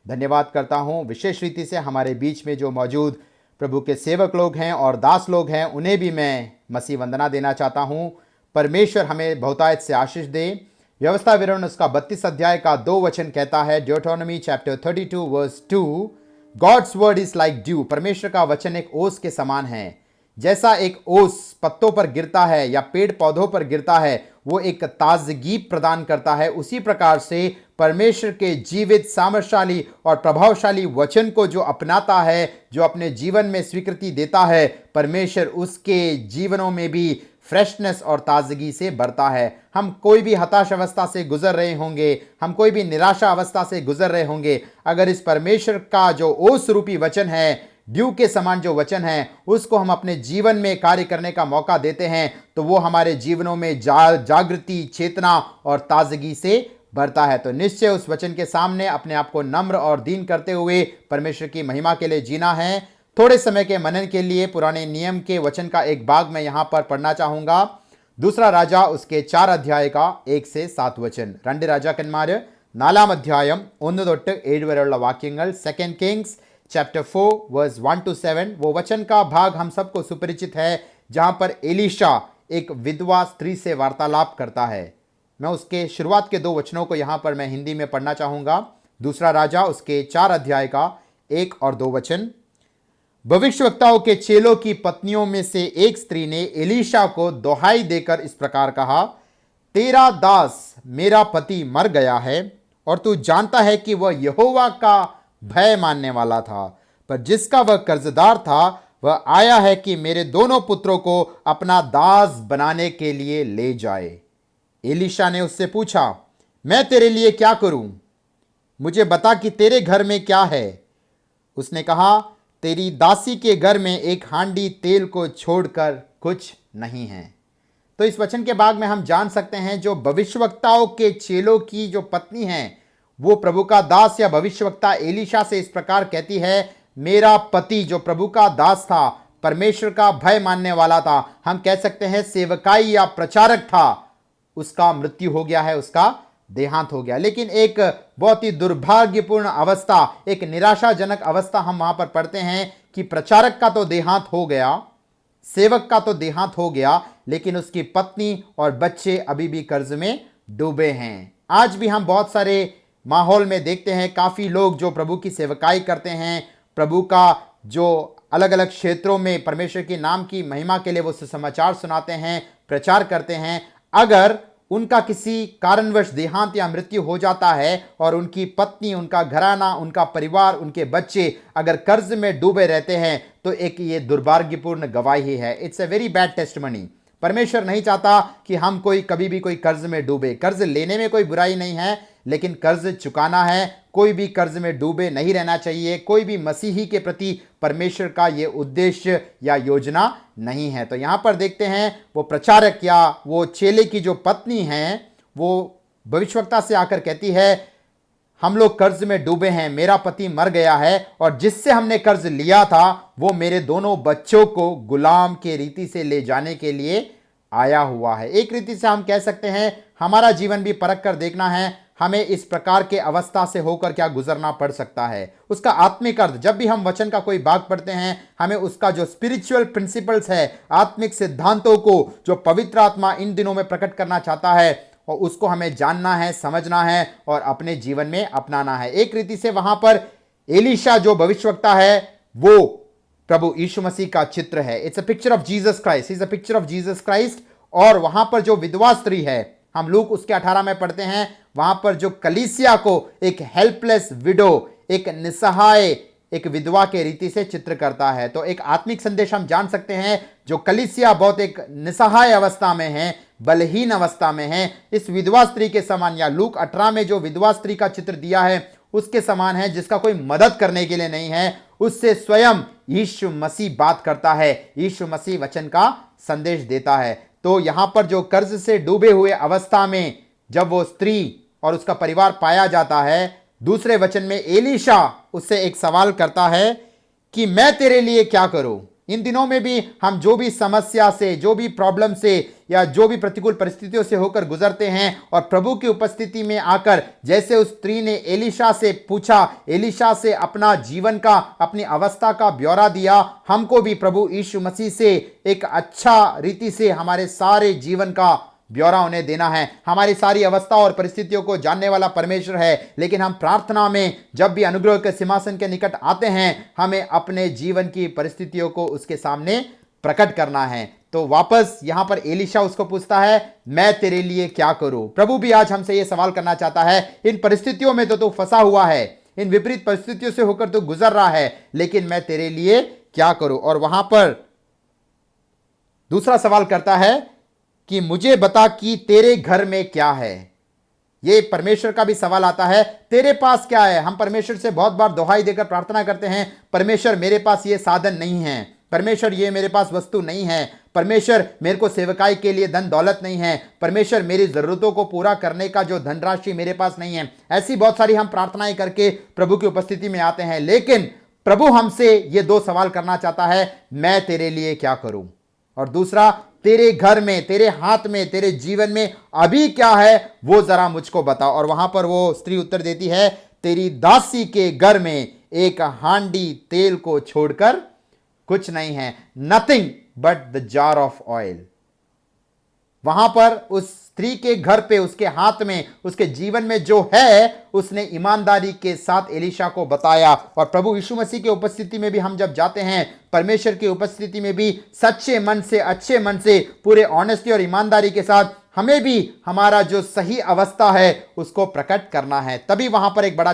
धन्यवाद करता हूँ विशेष रीति से हमारे बीच में जो मौजूद प्रभु के सेवक लोग हैं और दास लोग हैं, उन्हें भी मैं मसीह वंदना देना चाहता हूँ। परमेश्वर हमें बहुतायत से आशीष दे। व्यवस्था विवरण उसका 32 अध्याय का 2 वचन कहता है, Deuteronomy chapter 32 verse 2, God's word is like dew. परमेश्वर का वचन एक ओस के समान है। जैसा एक ओस पत्तों पर गिरता है या पेड़ पौधों पर गिरता है, वो एक ताजगी प्रदान करता है, उसी प्रकार से परमेश्वर के जीवित, सामर्थशाली और प्रभावशाली वचन को जो अपनाता है, जो अपने जीवन में स्वीकृति देता है, परमेश्वर उसके जीवनों में भी फ्रेशनेस और ताजगी से भरता है। हम कोई भी हताश अवस्था से गुजर रहे होंगे, हम कोई भी निराशा अवस्था से गुजर रहे होंगे, अगर इस परमेश्वर का जो ओस रूपी वचन है, ड्यू के समान जो वचन है, उसको हम अपने जीवन में कार्य करने का मौका देते हैं, तो वो हमारे जीवनों में जागृति, चेतना और ताजगी से भरता है। तो निश्चय उस वचन के सामने अपने आप को नम्र और दीन करते हुए परमेश्वर की महिमा के लिए जीना है। थोड़े समय के मनन के लिए पुराने नियम के वचन का एक भाग मैं यहां पर पढ़ना चाहूंगा। दूसरा राजा उसके 4 अध्याय का 1 से 7 वचन। 2 രാജാക്കന്മാർ 4 അധ്യായം 1 തൊട്ട് 7 വരെയുള്ള വാക്യങ്ങൾ। 2 Kings चैप्टर 4 वर्स 1 to 7। वो वचन का भाग हम सबको सुपरिचित है, जहां पर एलीशा एक विधवा स्त्री से वार्तालाप करता है। मैं उसके शुरुआत के 2 वचनों को यहां पर मैं हिंदी में पढ़ना चाहूंगा। दूसरा राजा उसके 4 अध्याय का 1 और 2 वचन। भविष्यवक्ताओं के चेलों की पत्नियों में से एक स्त्री ने एलीशा को दोहाई देकर इस प्रकार कहा, तेरा दास मेरा पति मर गया है और तू जानता है कि वह यहोवा का भय मानने वाला था, पर जिसका वह कर्जदार था वह आया है कि मेरे दोनों पुत्रों को अपना दास बनाने के लिए ले जाए। एलीशा ने उससे पूछा, मैं तेरे लिए क्या करूं? मुझे बता कि तेरे घर में क्या है। उसने कहा, तेरी दासी के घर में एक हांडी तेल को छोड़कर कुछ नहीं है। तो इस वचन के भाग में हम जान सकते हैं, जो भविष्यवक्ताओं के चेलों की जो पत्नी है, वो प्रभु का दास या भविष्यवक्ता एलीशा से इस प्रकार कहती है, मेरा पति जो प्रभु का दास था, परमेश्वर का भय मानने वाला था, हम कह सकते हैं सेवकाई या प्रचारक था, उसका मृत्यु हो गया है, उसका देहांत हो गया। लेकिन एक बहुत ही दुर्भाग्यपूर्ण अवस्था, एक निराशाजनक अवस्था हम वहां पर पढ़ते हैं कि प्रचारक का तो देहांत हो गया, सेवक का तो देहांत हो गया, लेकिन उसकी पत्नी और बच्चे अभी भी कर्ज में डूबे हैं। आज भी हम बहुत सारे माहौल में देखते हैं, काफ़ी लोग जो प्रभु की सेवकाई करते हैं, प्रभु का जो अलग अलग क्षेत्रों में परमेश्वर के नाम की महिमा के लिए वो सुसमाचार सुनाते हैं, प्रचार करते हैं, अगर उनका किसी कारणवश देहांत या मृत्यु हो जाता है और उनकी पत्नी, उनका घराना, उनका परिवार, उनके बच्चे अगर कर्ज में डूबे रहते हैं, तो एक ये दुर्भाग्यपूर्ण गवाही है। It's a very bad testimony. परमेश्वर नहीं चाहता कि हम कोई कभी भी कोई कर्ज में डूबे। कर्ज लेने में कोई बुराई नहीं है, लेकिन कर्ज चुकाना है। कोई भी कर्ज में डूबे नहीं रहना चाहिए। कोई भी मसीही के प्रति परमेश्वर का ये उद्देश्य या योजना नहीं है। तो यहाँ पर देखते हैं, वो प्रचारक या वो चेले की जो पत्नी है, वो भविष्यवक्ता से आकर कहती है, हम लोग कर्ज में डूबे हैं, मेरा पति मर गया है और जिससे हमने कर्ज लिया था वो मेरे दोनों बच्चों को गुलाम के रीति से ले जाने के लिए आया हुआ है। एक रीति से हम कह सकते हैं, हमारा जीवन भी परख कर देखना है, हमें इस प्रकार के अवस्था से होकर क्या गुजरना पड़ सकता है। उसका आत्मिक अर्थ, जब भी हम वचन का कोई भाग पढ़ते हैं, हमें उसका जो स्पिरिचुअल प्रिंसिपल्स है, आत्मिक सिद्धांतों को जो पवित्र आत्मा इन दिनों में प्रकट करना चाहता है, और उसको हमें जानना है, समझना है और अपने जीवन में अपनाना है। एक रीति से वहां पर एलीशा जो भविष्यवक्ता है, वो प्रभु यीशु मसीह का चित्र है। It's a picture of Jesus Christ, is a picture of Jesus Christ. और वहां पर जो विधवा स्त्री है, हम लूक उसके 18 में पढ़ते हैं, वहां पर जो कलीसिया को एक हेल्पलेस विडो, एक निसहाय, एक विधवा के रीति से चित्र करता है। तो एक आत्मिक संदेश हम जान सकते हैं, जो कलीसिया बहुत एक निसहाय अवस्था में है, बलहीन अवस्था में है, इस विधवा स्त्री के समान, या लूक 18 में जो विधवा स्त्री का चित्र दिया है उसके समान है, जिसका कोई मदद करने के लिए नहीं है। उससे स्वयं यीशु मसीह बात करता है, यीशु मसीह वचन का संदेश देता है। तो यहां पर जो कर्ज से डूबे हुए अवस्था में जब वो स्त्री और उसका परिवार पाया जाता है, दूसरे वचन में एलीशा उससे एक सवाल करता है कि मैं तेरे लिए क्या करूं। इन दिनों में भी हम जो भी समस्या से, जो भी प्रॉब्लम से या जो भी प्रतिकूल परिस्थितियों से होकर गुजरते हैं और प्रभु की उपस्थिति में आकर, जैसे उस स्त्री ने एलीशा से पूछा, एलीशा से अपना जीवन का, अपनी अवस्था का ब्यौरा दिया, हमको भी प्रभु यीशु मसीह से एक अच्छा रीति से हमारे सारे जीवन का ब्यौरा उन्हें देना है। हमारी सारी अवस्था और परिस्थितियों को जानने वाला परमेश्वर है, लेकिन हम प्रार्थना में जब भी अनुग्रह के सिंहासन के निकट आते हैं, हमें अपने जीवन की परिस्थितियों को उसके सामने प्रकट करना है। तो वापस यहां पर एलीशा उसको पूछता है, मैं तेरे लिए क्या करूं? प्रभु भी आज हमसे यह सवाल करना चाहता है, इन परिस्थितियों में तो तू फंसा हुआ है, इन विपरीत परिस्थितियों से होकर तू गुजर रहा है, लेकिन मैं तेरे लिए क्या करूं? और वहां पर दूसरा सवाल करता है कि मुझे बता कि तेरे घर में क्या है। यह परमेश्वर का भी सवाल आता है, तेरे पास क्या है? हम परमेश्वर से बहुत बार दोहाई देकर प्रार्थना करते हैं, परमेश्वर मेरे पास ये साधन नहीं है, परमेश्वर ये मेरे पास वस्तु नहीं है, परमेश्वर मेरे को सेवकाई के लिए धन दौलत नहीं है, परमेश्वर मेरी जरूरतों को पूरा करने का जो धनराशि मेरे पास नहीं है। ऐसी बहुत सारी हम प्रार्थनाएं करके प्रभु की उपस्थिति में आते हैं, लेकिन प्रभु हमसे ये दो सवाल करना चाहता है, मैं तेरे लिए क्या करूं? और दूसरा, तेरे घर में, तेरे हाथ में, तेरे जीवन में अभी क्या है वो जरा मुझको बताओ। और वहां पर वो स्त्री उत्तर देती है, तेरी दासी के घर में एक हांडी तेल को छोड़कर कुछ नहीं है, nothing but the jar of oil. वहां पर उस स्त्री के घर पे, उसके हाथ में, उसके जीवन में जो है, उसने ईमानदारी के साथ एलीशा को बताया। और प्रभु यीशु मसीह की उपस्थिति में भी हम जब जाते हैं, परमेश्वर की उपस्थिति में भी सच्चे मन से, अच्छे मन से, पूरे ऑनेस्टी और ईमानदारी के साथ हमें भी हमारा जो सही अवस्था है उसको प्रकट करना है। तभी वहां पर एक बड़ा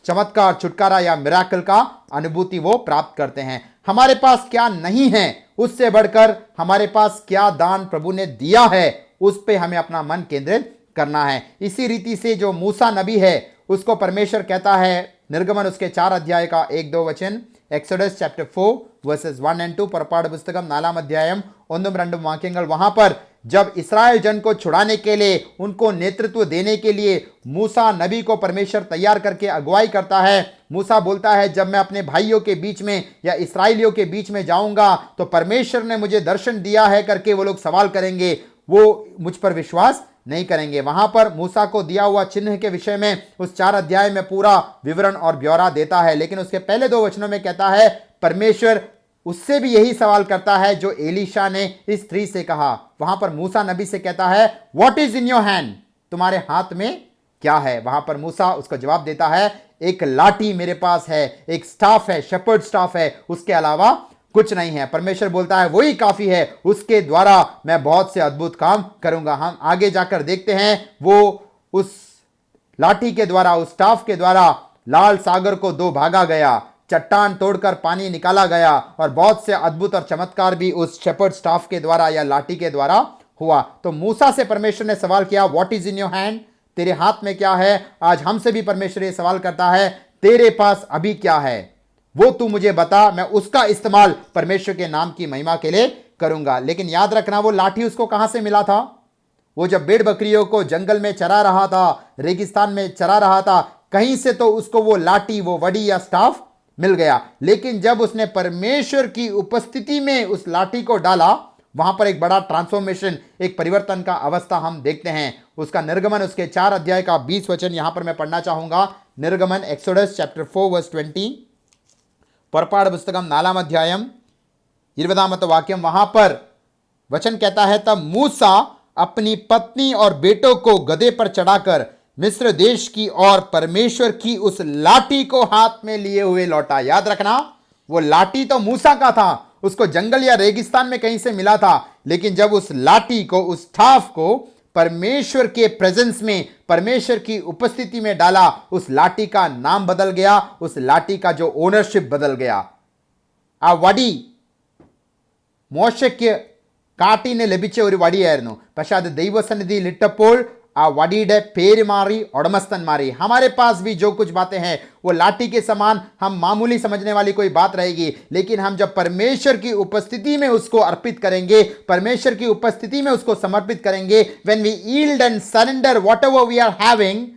चमत्कार, छुटकारा या मिराकल का अनुभूति वो प्राप्त करते हैं। हमारे पास क्या नहीं है, उससे बढ़कर हमारे पास क्या दान प्रभु ने दिया है, उस पे हमें अपना मन केंद्रित करना है। इसी रीति से जो मूसा नबी है, उसको परमेश्वर कहता है, निर्गमन उसके 4 अध्याय का 1-2 वचन, एक्सोडस चैप्टर 4 वर्सेस 1 and 2, पुറപ്പാട് പുസ്തകം 4 अध्यायम 1-2 वाक्यങ്ങൾ। वहां पर जब इस्राएल जन को छुड़ाने के लिए, उनको नेतृत्व देने के लिए मूसा नबी को परमेश्वर तैयार करके अगुवाई करता है। मूसा बोलता है, जब मैं अपने भाइयों के बीच में या इस्राएलियों के बीच में जाऊंगा तो परमेश्वर ने मुझे दर्शन दिया है करके वो लोग सवाल करेंगे, वो मुझ पर विश्वास नहीं करेंगे। वहां पर मूसा को दिया हुआ चिन्ह के विषय में उस 4 अध्याय में पूरा विवरण और ब्यौरा देता है, लेकिन उसके पहले 2 वचनों में कहता है, परमेश्वर उससे भी यही सवाल करता है जो एलीशा ने इस स्त्री से कहा। वहां पर मूसा नबी से कहता है, what is in your hand? तुम्हारे हाथ में क्या है? वहां पर मूसा उसको जवाब देता है, एक लाठी मेरे पास है, एक स्टाफ है, शेपर्ड स्टाफ है, उसके अलावा कुछ नहीं है। परमेश्वर बोलता है, वही काफी है, उसके द्वारा मैं बहुत से अद्भुत काम करूंगा। हम आगे जाकर देखते हैं, वो उस लाठी के द्वारा, उस स्टाफ के द्वारा लाल सागर को 2 भागा गया, चट्टान तोड़कर पानी निकाला गया, और बहुत से अद्भुत और चमत्कार भी उस शेपर्ड स्टाफ के द्वारा या लाठी के द्वारा हुआ। तो मूसा से परमेश्वर ने सवाल किया, what is in your hand? तेरे हाथ में क्या है? आज हमसे भी परमेश्वर ये सवाल करता है, तेरे पास अभी क्या है, वो तू मुझे बता, मैं उसका इस्तेमाल परमेश्वर के नाम की महिमा के लिए करूंगा। लेकिन याद रखना, वो लाठी उसको कहां से मिला था? वो जब भेड़ बकरियों को जंगल में चरा रहा था, रेगिस्तान में चरा रहा था, कहीं से तो उसको वो लाठी, वो वड़ी या स्टाफ मिल गया। लेकिन जब उसने परमेश्वर की उपस्थिति में उस लाठी को डाला, वहां पर एक बड़ा ट्रांसफॉर्मेशन, एक परिवर्तन का अवस्था हम देखते हैं। उसका निर्गमन उसके 4 अध्याय का 20 वचन यहां पर मैं पढ़ना चाहूंगा। निर्गमन, एक्सोडस चैप्टर 4 वर्स 20, पुറപ്പാട് പുസ്തകം 4 अध्यायम 20 वाक्यम। वहां पर वचन कहता है, तब मूसा अपनी पत्नी और बेटों को गधे पर चढ़ाकर मिस्र देश की और परमेश्वर की उस लाठी को हाथ में लिए हुए लौटा। याद रखना, वो लाठी तो मूसा का था, उसको जंगल या रेगिस्तान में कहीं से मिला था, लेकिन जब उस लाठी को, उस स्टाफ को परमेश्वर के प्रेजेंस में, परमेश्वर की उपस्थिति में डाला, उस लाठी का नाम बदल गया, उस लाठी का जो ओनरशिप बदल गया। ആ വടി മോശയ്ക്ക് കാട്ടിന് ലഭിച്ച ഒരു വടിയായിരുന്നു, പക്ഷെ അത് ദൈവസന്നിധിയിൽ ഇട്ടപ്പോൾ आ वडीडे पेर मारी, उड़मस्तन मारी। हमारे पास भी जो कुछ बातें हैं वो लाठी के समान हम मामूली समझने वाली कोई बात रहेगी, लेकिन हम जब परमेश्वर की उपस्थिति में उसको अर्पित करेंगे, परमेश्वर की उपस्थिति में उसको समर्पित करेंगे, when we yield and surrender whatever we are having,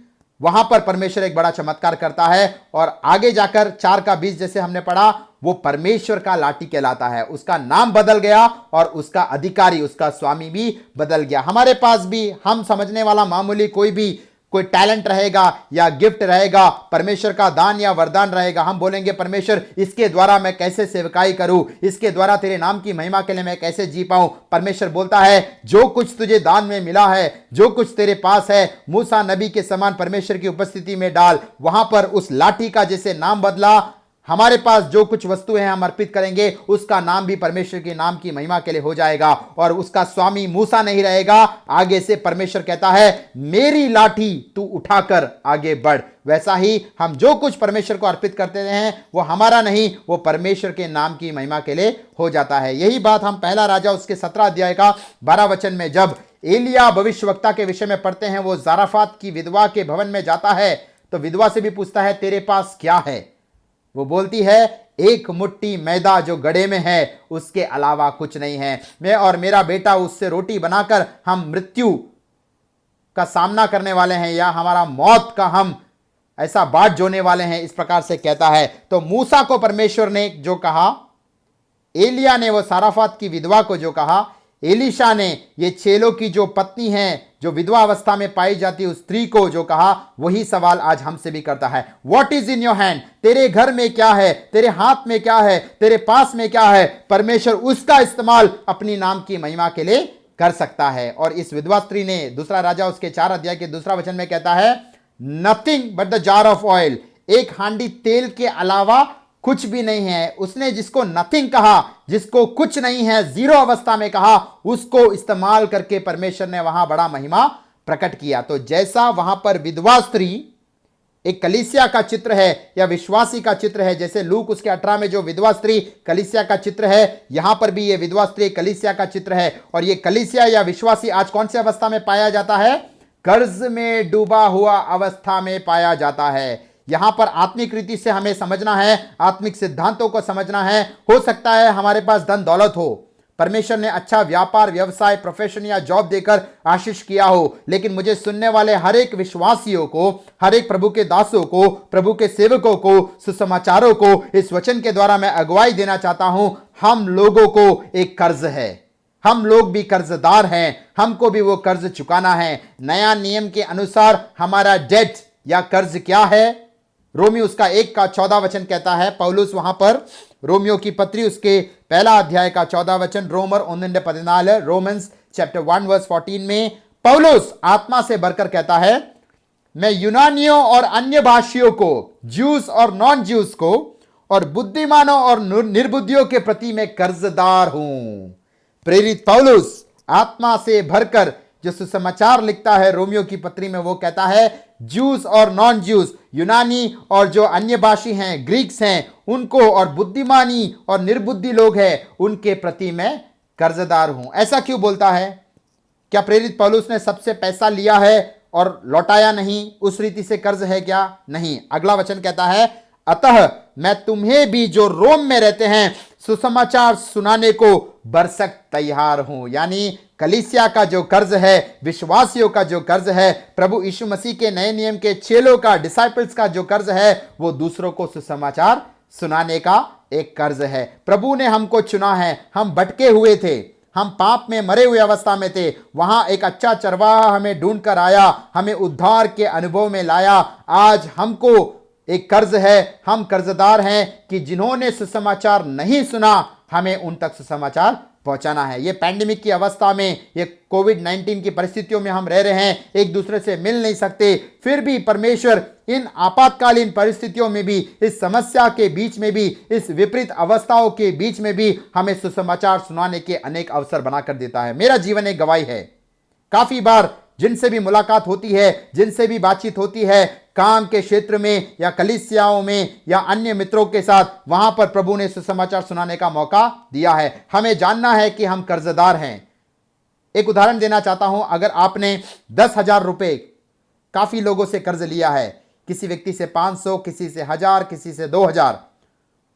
वहां पर परमेश्वर एक बड़ा चमत्कार करता है। और आगे जाकर 4 का 20 जैसे हमने पढ़ा, वो परमेश्वर का लाठी कहलाता है। उसका नाम बदल गया और उसका अधिकारी, उसका स्वामी भी बदल गया। हमारे पास भी हम समझने वाला मामूली कोई टैलेंट रहेगा या गिफ्ट रहेगा, परमेश्वर का दान या वरदान रहेगा। हम बोलेंगे परमेश्वर इसके द्वारा मैं कैसे सेवकाई करूं, इसके द्वारा तेरे नाम की महिमा के लिए मैं कैसे जी पाऊं। परमेश्वर बोलता है जो कुछ तुझे दान में मिला है, जो कुछ तेरे पास है, मूसा नबी के समान परमेश्वर की उपस्थिति में डाल। वहां पर उस लाठी का जैसे नाम बदला, हमारे पास जो कुछ वस्तुएं हम अर्पित करेंगे उसका नाम भी परमेश्वर के नाम की महिमा के लिए हो जाएगा और उसका स्वामी मूसा नहीं रहेगा। आगे से परमेश्वर कहता है मेरी लाठी तू उठाकर आगे बढ़। वैसा ही हम जो कुछ परमेश्वर को अर्पित करते हैं वो हमारा नहीं, वो परमेश्वर के नाम की महिमा के लिए हो जाता है। यही बात हम पहला राजा उसके 17 अध्याय का 12 वचन में जब एलिया भविष्यवक्ता के विषय में पढ़ते हैं, वो जाराफात की विधवा के भवन में जाता है तो विधवा से भी पूछता है तेरे पास क्या है। वो बोलती है एक मुट्ठी मैदा जो गड़े में है, उसके अलावा कुछ नहीं है। मैं और मेरा बेटा उससे रोटी बनाकर हम मृत्यु का सामना करने वाले हैं या हमारा मौत का हम ऐसा बाट जोने वाले हैं, इस प्रकार से कहता है। तो मूसा को परमेश्वर ने जो कहा, एलिया ने वो साराफात की विधवा को जो कहा, एलीशा ने ये चेलों की जो पत्नी है, जो विधवा अवस्था में पाई जाती उस स्त्री को जो कहा, वही सवाल आज हमसे भी करता है। What is in your hand? तेरे घर में क्या है, तेरे हाथ में क्या है, तेरे पास में क्या है? परमेश्वर उसका इस्तेमाल अपनी नाम की महिमा के लिए कर सकता है। और इस विधवा स्त्री ने दूसरा राजा उसके 4 अध्याय के दूसरा वचन में कहता है nothing but the jar of oil, एक हांडी तेल के अलावा कुछ भी नहीं है। उसने जिसको नथिंग कहा, जिसको कुछ नहीं है, जीरो अवस्था में कहा, उसको इस्तेमाल करके परमेश्वर ने वहां बड़ा महिमा प्रकट किया। तो जैसा वहां पर विधवा स्त्री एक कलीसिया का चित्र है या विश्वासी का चित्र है, जैसे लूक उसके 18 में जो विधवा स्त्री कलीसिया का चित्र है, यहां पर भी ये विधवा स्त्री कलीसिया का चित्र है। और ये कलीसिया या विश्वासी आज कौन सी अवस्था में पाया जाता है? कर्ज में डूबा हुआ अवस्था में पाया जाता है। यहां पर आत्मिक रीति से हमें समझना है, आत्मिक सिद्धांतों को समझना है। हो सकता है हमारे पास धन दौलत हो, परमेश्वर ने अच्छा व्यापार, व्यवसाय, प्रोफेशन या जॉब देकर आशीष किया हो, लेकिन मुझे सुनने वाले हर एक विश्वासियों को, हर एक प्रभु के दासों को, प्रभु के सेवकों को, सुसमाचारों को इस वचन के द्वारा मैं अगुवाई देना चाहता हूं। हम लोगों को एक कर्ज है, हम लोग भी कर्जदार हैं, हमको भी वो कर्ज चुकाना है। नया नियम के अनुसार हमारा डेट या कर्ज क्या है? रोमियो उसका 1 का 14 वचन कहता है, पौलुस वहां पर रोमियो की पत्री उसके पहला अध्याय का 14 वचन, रोमर 14, रोमन्स चैप्टर 1 वर्स 14 में पौलुस आत्मा से भरकर कहता है मैं यूनानियों और अन्य भाषियों को, ज्यूस और नॉन ज्यूस को, और बुद्धिमानों और निर्बुद्धियों के प्रति मैं कर्जदार हूं। प्रेरित पौलुस आत्मा से भरकर जो सुसमाचार लिखता है रोमियो की पत्री में, वो कहता है ज्यूस और नॉन ज्यूस, यूनानी और जो अन्य भाषी हैं, ग्रीक्स हैं, उनको, और बुद्धिमानी और निर्बुद्धि लोग हैं, उनके प्रति मैं कर्जदार हूं। ऐसा क्यों बोलता है? क्या प्रेरित पौलुस ने सबसे पैसा लिया है और लौटाया नहीं, उस रीति से कर्ज है क्या? नहीं। अगला वचन कहता है अतः मैं तुम्हें भी जो रोम में रहते हैं सुसमाचार सुनाने को बरसक तैयार हूं। यानी कलीसिया का जो कर्ज है, विश्वासियों का जो कर्ज है, प्रभु यीशु मसीह के नए नियम के चेलों का, डिसाइपल्स का जो कर्ज है, वो दूसरों को सुसमाचार सुनाने का एक कर्ज है। प्रभु ने हमको चुना है, हम भटके हुए थे, हम पाप में मरे हुए अवस्था में थे, वहां एक अच्छा चरवाहा हमें ढूंढ कर आया, हमें उद्धार के अनुभव में लाया। आज हमको एक कर्ज है, हम कर्जदार हैं कि जिन्होंने सुसमाचार नहीं सुना, हमें उन तक सुसमाचार पहुंचाना है। ये पैंडेमिक की अवस्था में, ये कोविड-19 की परिस्थितियों में हम रह रहे हैं, एक दूसरे से मिल नहीं सकते, फिर भी परमेश्वर इन आपातकालीन परिस्थितियों में भी, इस समस्या के बीच में भी, इस विपरीत अवस्थाओं के बीच में भी हमें सुसमाचार सुनाने के अनेक अवसर बनाकर देता है। मेरा जीवन एक गवाही है। काफी बार जिनसे भी मुलाकात होती है, जिनसे भी बातचीत होती है, काम के क्षेत्र में या कलीसियाओं में या अन्य मित्रों के साथ, वहां पर प्रभु ने सुसमाचार सुनाने का मौका दिया है। हमें जानना है कि हम कर्जदार हैं। एक उदाहरण देना चाहता हूं, अगर आपने 10,000 रुपए काफी लोगों से कर्ज लिया है, किसी व्यक्ति से 500, किसी से 1000, किसी से 2000,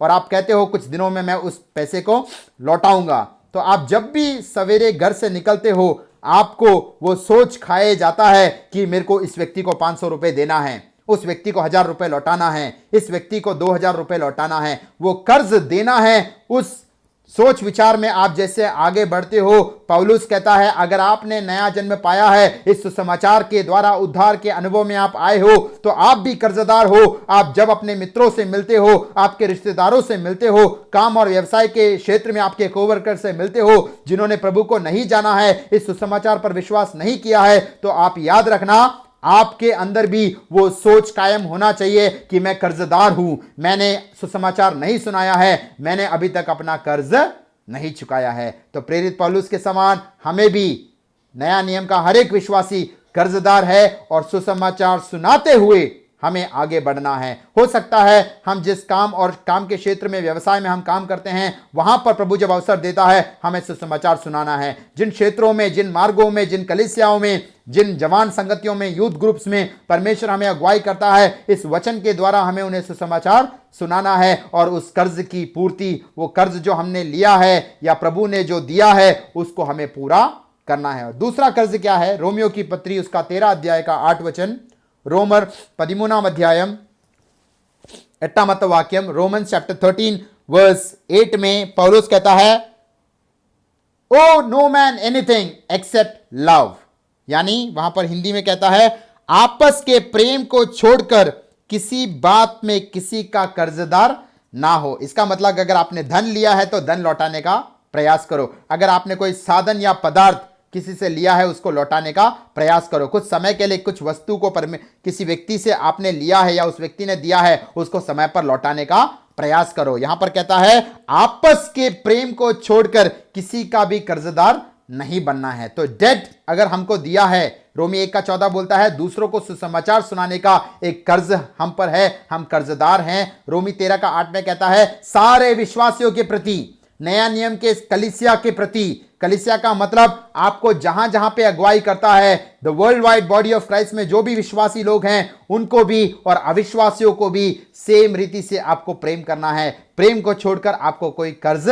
और आप कहते हो कुछ दिनों में मैं उस पैसे को लौटाऊंगा, तो आप जब भी सवेरे घर से निकलते हो, आपको वो सोच खाए जाता है कि मेरे को इस व्यक्ति को 500 रुपए देना है। उस व्यक्ति को 1000 रुपए लौटाना है, इस व्यक्ति को 2000 रुपए लौटाना है, वो कर्ज देना है। उस सोच विचार में आप जैसे आगे बढ़ते हो, पौलुस कहता है अगर आपने नया जन्म पाया है, इस सुसमाचार के द्वारा उद्धार के अनुभव में आप आए हो, तो आप भी कर्जदार हो। आप जब अपने मित्रों से मिलते हो, आपके रिश्तेदारों से मिलते हो, काम और व्यवसाय के क्षेत्र में आपके कोवर्कर से मिलते हो जिन्होंने प्रभु को नहीं जाना है, इस सुसमाचार पर विश्वास नहीं किया है, तो आप याद रखना आपके अंदर भी वो सोच कायम होना चाहिए कि मैं कर्जदार हूं, मैंने सुसमाचार नहीं सुनाया है, मैंने अभी तक अपना कर्ज नहीं चुकाया है। तो प्रेरित पौलुस के समान हमें भी नया नियम का हर एक विश्वासी कर्जदार है और सुसमाचार सुनाते हुए हमें आगे बढ़ना है। हो सकता है हम जिस काम और काम के क्षेत्र में, व्यवसाय में हम काम करते हैं, वहां पर प्रभु जब अवसर देता है हमें सुसमाचार सुनाना है। जिन क्षेत्रों में, जिन मार्गों में, जिन कलीसियाओं में, जिन जवान संगतियों में, यूथ ग्रुप्स में परमेश्वर हमें अगुवाई करता है, इस वचन के द्वारा हमें उन्हें सुसमाचार सुनाना है और उस कर्ज की पूर्ति, वो कर्ज जो हमने लिया है या प्रभु ने जो दिया है, उसको हमें पूरा करना है। और दूसरा कर्ज क्या है? रोमियो की पत्री उसका 13 अध्याय का 8 वचन, रोमर 13 अध्यायम 8 वाक्यम, रोमन्स चैप्टर 13 वर्स 8 में पौलुस कहता है, owe no man anything except love, यानी वहां पर हिंदी में कहता है आपस के प्रेम को छोड़कर किसी बात में किसी का कर्जदार ना हो। इसका मतलब अगर आपने धन लिया है तो धन लौटाने का प्रयास करो। अगर आपने कोई साधन या पदार्थ किसी से लिया है उसको लौटाने का प्रयास करो। कुछ समय के लिए कुछ वस्तु को किसी व्यक्ति से आपने लिया है या उस व्यक्ति ने दिया है, उसको समय पर लौटाने का प्रयास करो। यहां पर कहता है आपस के प्रेम को छोड़कर किसी का भी कर्जदार नहीं बनना है। तो डेट अगर हमको दिया है, रोमी 1 का 14 बोलता है दूसरों को सुसमाचार सुनाने का एक कर्ज हम पर है, हम कर्जदार हैं। रोमी 13 का 8 में कहता है सारे विश्वासियों के प्रति, नया नियम के कलीसिया के प्रति, कलीसिया का मतलब आपको जहां जहां पे अगुवाई करता है, the world wide body of Christ में जो भी विश्वासी लोग हैं उनको भी और अविश्वासियों को भी सेम रीति से आपको प्रेम करना है। प्रेम को छोड़कर आपको कोई कर्ज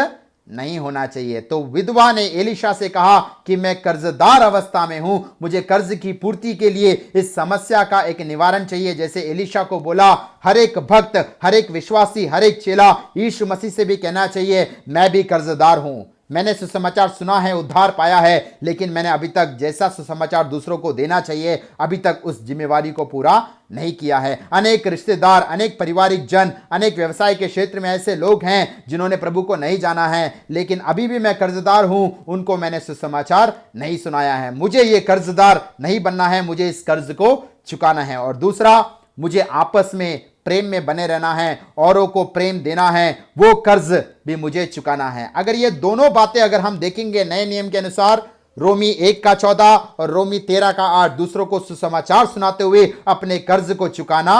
नहीं होना चाहिए। तो विधवा ने एलीशा से कहा कि मैं कर्जदार अवस्था में हूं, मुझे कर्ज की पूर्ति के लिए इस समस्या का एक निवारण चाहिए। जैसे एलीशा को बोला, हर एक भक्त, हर एक विश्वासी, हर एक चेला यीशु मसीह से भी कहना चाहिए मैं भी कर्जदार हूं। मैंने सुसमाचार सुना है, उद्धार पाया है, लेकिन मैंने अभी तक जैसा सुसमाचार दूसरों को देना चाहिए अभी तक उस जिम्मेवारी को पूरा नहीं किया है। अनेक रिश्तेदार, अनेक पारिवारिक जन, अनेक व्यवसाय के क्षेत्र में ऐसे लोग हैं जिन्होंने प्रभु को नहीं जाना है, लेकिन अभी भी मैं कर्जदार हूं, उनको मैंने सुसमाचार नहीं सुनाया है। मुझे ये कर्जदार नहीं बनना है, मुझे इस कर्ज को चुकाना है। और दूसरा, मुझे आपस में प्रेम में बने रहना है, औरों को प्रेम देना है, वो कर्ज भी मुझे चुकाना है। अगर ये दोनों बातें अगर हम देखेंगे नए नियम के अनुसार, रोमी 1 का 14 और रोमी 13 का 8, दूसरों को सुसमाचार सुनाते हुए अपने कर्ज को चुकाना,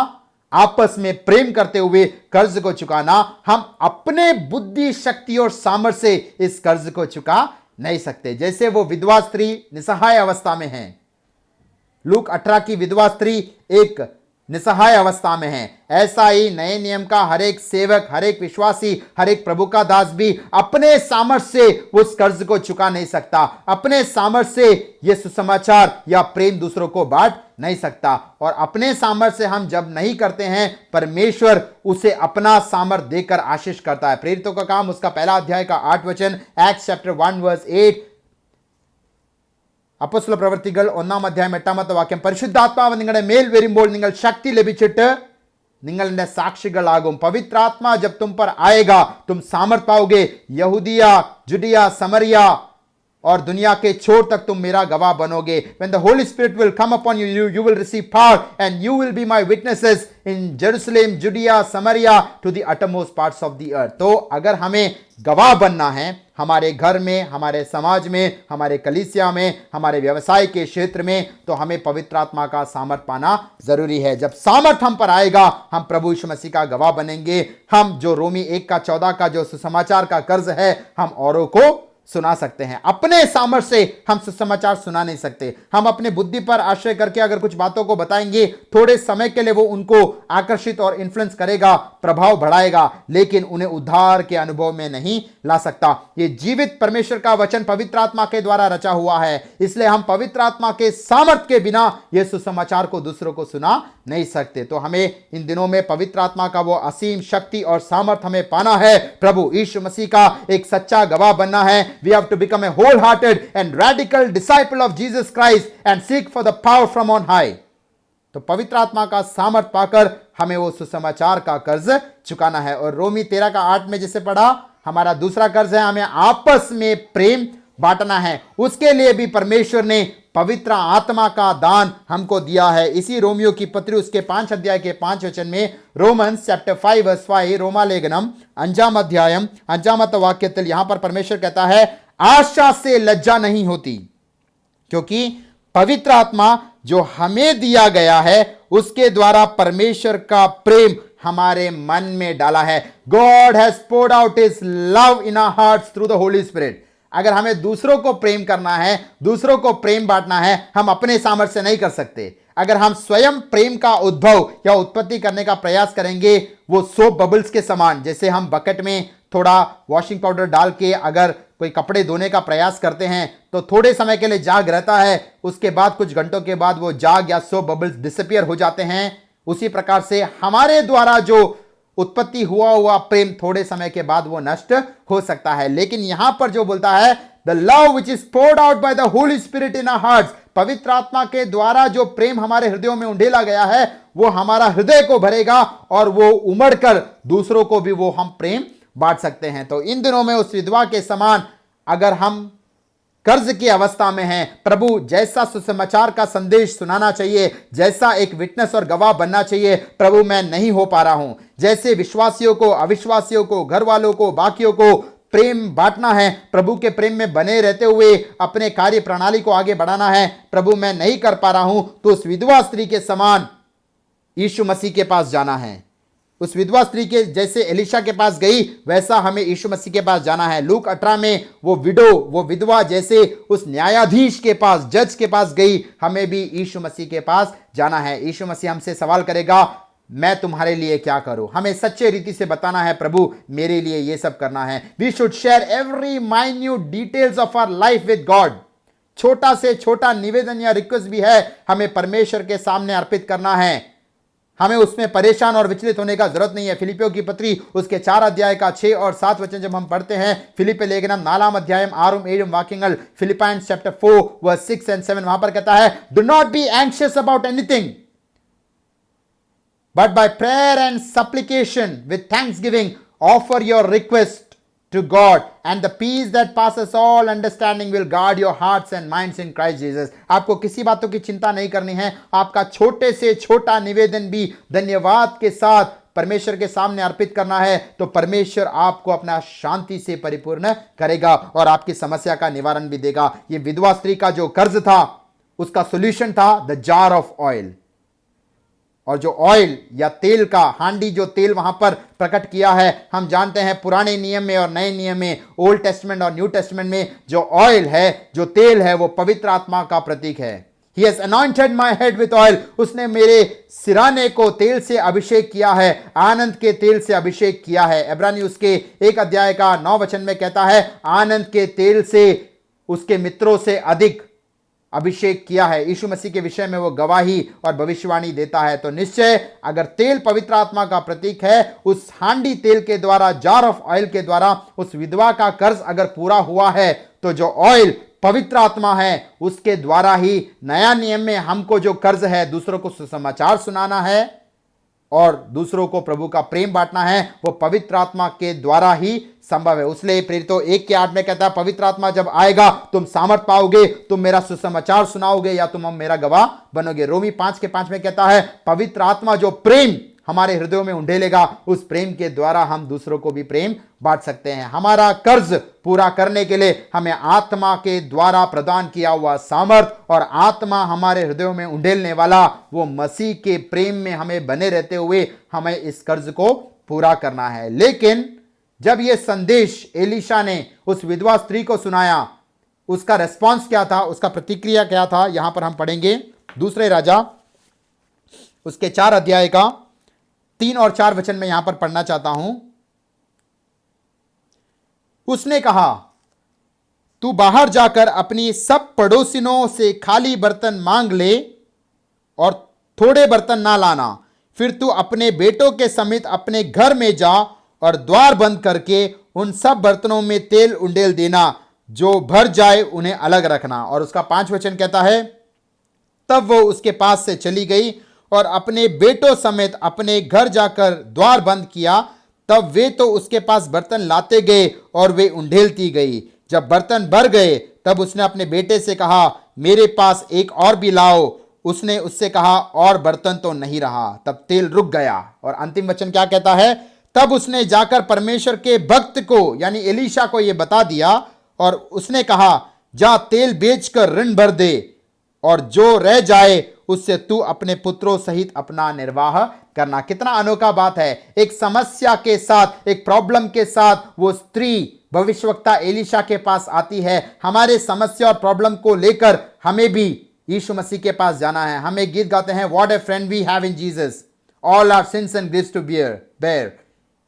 आपस में प्रेम करते हुए कर्ज को चुकाना, हम अपने बुद्धि, शक्ति और सामर्थ्य से इस कर्ज को चुका नहीं सकते। जैसे वो विधवा स्त्री निसहाय अवस्था में है, लूक 18 की विधवा स्त्री एक निसहाय अवस्था में है, ऐसा ही नए नियम का हर एक सेवक, हर एक विश्वासी, हर एक प्रभु का दास भी अपने सामर्थ्य से उस कर्ज को चुका नहीं सकता। अपने सामर्थ्य से यह सुसमाचार या प्रेम दूसरों को बांट नहीं सकता। और अपने सामर्थ्य से हम जब नहीं करते हैं, परमेश्वर उसे अपना सामर्थ्य देकर आशीष करता है। प्रेरितों का काम उसका 1 अध्याय का 8 वचन, एक्ट्स चैप्टर 1 वर्स 8, അപ്പോസ്തല പ്രവൃത്തികൾ 1 അധ്യായം 8 വാക്യം, പരിശുദ്ധാത്മാവ് നിങ്ങളുടെ മേൽ വരുമ്പോൾ നിങ്ങൾ ശക്തി ലഭിച്ചിട്ട് നിങ്ങൾ എൻ്റെ സാക്ഷികളാകും। पवित्रात्मा जब तुम पर आएगा तुम सामर्थ पाओगे, यहूदिया, जुडिया, समरिया और दुनिया के छोर तक तुम मेरा गवाह बनोगे। When the Holy Spirit will come upon you, you will receive power and you will be my witnesses in Jerusalem, Judea, Samaria to the uttermost parts of the earth। तो अगर हमें गवाह बनना है हमारे घर में, हमारे समाज में, हमारे कलीसिया में, हमारे व्यवसाय के क्षेत्र में, तो हमें पवित्र आत्मा का सामर्थ पाना जरूरी है। जब सामर्थ हम पर आएगा हम प्रभु यीशु मसीह का गवाह बनेंगे। हम जो रोमी 1 का 14 का जो सुसमाचार का कर्ज है हम औरों को सुना सकते हैं। अपने सामर्थ्य से हम सुसमाचार सुना नहीं सकते। हम अपने बुद्धि पर आश्रय करके अगर कुछ बातों को बताएंगे, थोड़े समय के लिए वो उनको आकर्षित और इन्फ्लुएंस करेगा, प्रभाव बढ़ाएगा, लेकिन उन्हें उद्धार के अनुभव में नहीं ला सकता। ये जीवित परमेश्वर का वचन पवित्र आत्मा के द्वारा रचा हुआ है, इसलिए हम पवित्र आत्मा के सामर्थ्य के बिना यह सुसमाचार को दूसरों को सुना नहीं सकते। तो हमें इन दिनों में पवित्र आत्मा का वो असीम शक्ति और सामर्थ हमें पाना है, प्रभु यीशु मसीह का एक सच्चा गवाह बनना है। We have to become a whole hearted and radical disciple of Jesus Christ and seek for the power from on high. तो पवित्र आत्मा का सामर्थ पाकर हमें वो सुसमाचार का कर्ज चुकाना है। और रोमी 13:8 में जिसे पढ़ा, हमारा दूसरा कर्ज है, हमें आपस में प्रेम बांटना है। उसके लिए भी परमेश्वर ने पवित्र आत्मा का दान हमको दिया है। इसी रोमियो की पत्री उसके 5 अध्याय के 5 वचन में, रोमन्स चैप्टर 5 वर्स 5, रोमा लेखनम 5 अध्यायम 5 वाक्यത്തിൽ यहां पर परमेश्वर कहता है, आशा से लज्जा नहीं होती, क्योंकि पवित्र आत्मा जो हमें दिया गया है उसके द्वारा परमेश्वर का प्रेम हमारे मन में डाला है। God has poured out his love in our hearts through the Holy Spirit. अगर हमें दूसरों को प्रेम करना है, दूसरों को प्रेम बांटना है, हम अपने सामर्थ्य से नहीं कर सकते। अगर हम स्वयं प्रेम का उद्भव या उत्पत्ति करने का प्रयास करेंगे, वो सोप बबल्स के समान, जैसे हम बकेट में थोड़ा वॉशिंग पाउडर डाल के अगर कोई कपड़े धोने का प्रयास करते हैं तो थोड़े समय के लिए जाग रहता है, उसके बाद कुछ घंटों के बाद वो जाग या सोप बबल्स डिसअपियर हो जाते हैं। उसी प्रकार से हमारे द्वारा जो उत्पत्ति हुआ प्रेम थोड़े समय के बाद वो नष्ट हो सकता है। लेकिन यहां पर जो बोलता है, the love which is poured out by the Holy Spirit in our hearts, पवित्र आत्मा के द्वारा जो प्रेम हमारे हृदयों में उंडेला गया है वो हमारा हृदय को भरेगा और वो उमड़कर दूसरों को भी वो हम प्रेम बांट सकते हैं। तो इन दिनों में उस विधवा के समान अगर हम कर्ज की अवस्था में हैं, प्रभु जैसा सुसमाचार का संदेश सुनाना चाहिए, जैसा एक विटनेस और गवाह बनना चाहिए, प्रभु मैं नहीं हो पा रहा हूं। जैसे विश्वासियों को, अविश्वासियों को, घर वालों को, बाकियों को प्रेम बांटना है, प्रभु के प्रेम में बने रहते हुए अपने कार्य प्रणाली को आगे बढ़ाना है, प्रभु मैं नहीं कर पा रहा हूं, तो उस विधवा स्त्री के समान यीशु मसीह के पास जाना है। उस विधवा स्त्री के जैसे एलिशा के पास गई, वैसा हमें यीशु मसीह के पास जाना है। लूक 18 में वो विधवा जैसे उस न्यायाधीश के पास, जज के पास गई, हमें भी यीशु मसीह के पास जाना है। यीशु मसीह हमसे सवाल करेगा, मैं तुम्हारे लिए क्या करूं? हमें सच्चे रीति से बताना है, प्रभु मेरे लिए ये सब करना है। We should share every minute details of our life with God. छोटा से छोटा निवेदन या रिक्वेस्ट भी है, हमें परमेश्वर के सामने अर्पित करना है। हमें उसमें परेशान और विचलित होने का जरूरत नहीं है। फिलिपियों की पत्री उसके 4 अध्याय का 6 और 7 वचन जब हम पढ़ते हैं, फिलिपे लेखनम 4 अध्यायम 6-7 वाक्यങ്ങൾ, फिलिपाइंस चैप्टर 4 वर्स 6 and 7, वहां पर कहता है, do not be anxious about anything but by prayer and supplication with thanksgiving offer your request to God, and the peace that passes all understanding will guard your hearts and minds in Christ Jesus. आपको किसी बातों की चिंता नहीं करनी है। आपका छोटे से छोटा निवेदन भी धन्यवाद के साथ परमेश्वर के सामने अर्पित करना है, तो परमेश्वर आपको अपना शांति से परिपूर्ण करेगा और आपकी समस्या का निवारण भी देगा। ये विधवा स्त्री का जो कर्ज था, उसका सॉल्यूशन था द जार ऑफ ऑयल। और जो ऑयल या तेल का हांडी, जो तेल वहां पर प्रकट किया है, हम जानते हैं पुराने नियम में और नए नियम में, ओल्ड टेस्टमेंट और न्यू टेस्टमेंट में जो ऑयल है, जो तेल है, वो पवित्र आत्मा का प्रतीक है। He has anointed my head with oil. उसने मेरे सिराने को तेल से अभिषेक किया है, आनंद के तेल से अभिषेक किया है। इब्रानी उसके 1 अध्याय का 9 वचन में कहता है, आनंद के तेल से उसके मित्रों से अधिक अभिषेक किया है। यीशु मसीह के विषय में वो गवाही और भविष्यवाणी देता है। तो निश्चय अगर तेल पवित्र आत्मा का प्रतीक है, उस हांडी तेल के द्वारा, जार ऑफ ऑयल के द्वारा उस विधवा का कर्ज अगर पूरा हुआ है, तो जो ऑयल पवित्र आत्मा है उसके द्वारा ही नया नियम में हमको जो कर्ज है, दूसरों को सुसमाचार सुनाना है और दूसरों को प्रभु का प्रेम बांटना है, वो पवित्र आत्मा के द्वारा ही संभव है। उसलिए प्रेरितों 1:8 में कहता है, पवित्र आत्मा जब आएगा तुम सामर्थ पाओगे, तुम मेरा सुसमाचार सुनाओगे या तुम मेरा गवाह बनोगे। रोमी 5:5 में कहता है, पवित्र आत्मा जो प्रेम हमारे हृदयों में उंडेलेगा, उस प्रेम के द्वारा हम दूसरों को भी प्रेम बांट सकते हैं। हमारा कर्ज पूरा करने के लिए हमें आत्मा के द्वारा प्रदान किया हुआ सामर्थ और आत्मा हमारे हृदयों में उंडेलने वाला वो मसीह के प्रेम में हमें बने रहते हुए हमें इस कर्ज को पूरा करना है। लेकिन जब यह संदेश एलीशा ने उस विधवा स्त्री को सुनाया, उसका रेस्पॉन्स क्या था, उसका प्रतिक्रिया क्या था, यहां पर हम पढ़ेंगे। दूसरे राजा उसके 4 अध्याय का 3 और 4 वचन में यहां पर पढ़ना चाहता हूं। उसने कहा, तू बाहर जाकर अपनी सब पड़ोसिनों से खाली बर्तन मांग ले और थोड़े बर्तन ना लाना। फिर तू अपने बेटों के समेत अपने घर में जा और द्वार बंद करके उन सब बर्तनों में तेल उंडेल देना, जो भर जाए उन्हें अलग रखना। और उसका 5 वचन कहता है, तब वो उसके पास से चली गई और अपने बेटों समेत अपने घर जाकर द्वार बंद किया। तब वे तो उसके पास बर्तन लाते गए और वे उंडेलती गई। जब बर्तन भर गए तब उसने अपने बेटे से कहा, मेरे पास एक और भी लाओ। उसने उससे कहा, और बर्तन तो नहीं रहा। तब तेल रुक गया। और अंतिम वचन क्या कहता है, तब उसने जाकर परमेश्वर के भक्त को यानी एलीशा को यह बता दिया और उसने कहा, जा तेल बेचकर ऋण भर दे और जो रह जाए उससे तू अपने पुत्रों सहित अपना निर्वाह करना। कितना अनोखा बात है। एक समस्या के साथ, एक प्रॉब्लम के साथ वो स्त्री भविष्यवक्ता एलीशा के पास आती है। हमारे समस्या और प्रॉब्लम को लेकर हमें भी यीशु मसीह के पास जाना है। हमें गीत गाते हैं, what a friend we have in Jesus, all our sins and grieves to bear